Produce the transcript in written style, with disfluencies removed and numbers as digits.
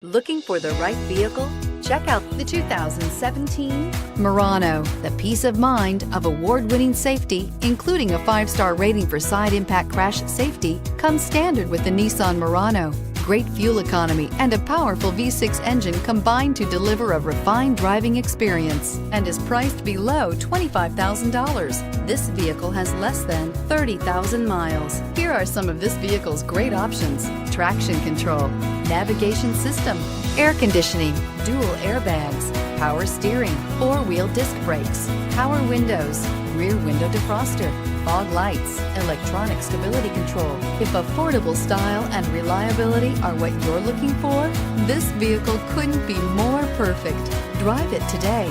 Looking for the right vehicle? Check out the 2017 Murano. The peace of mind of award-winning safety, including a 5-star rating for side impact crash safety, comes standard with the Nissan Murano. Great fuel economy and a powerful V6 engine combine to deliver a refined driving experience and is priced below $25,000. This vehicle has less than 30,000 miles. Here are some of this vehicle's great options: traction control, navigation system, air conditioning, dual airbags, power steering, 4-wheel disc brakes, power windows, rear window defroster, fog lights, electronic stability control. If affordable style and reliability are what you're looking for, this vehicle couldn't be more perfect. Drive it today.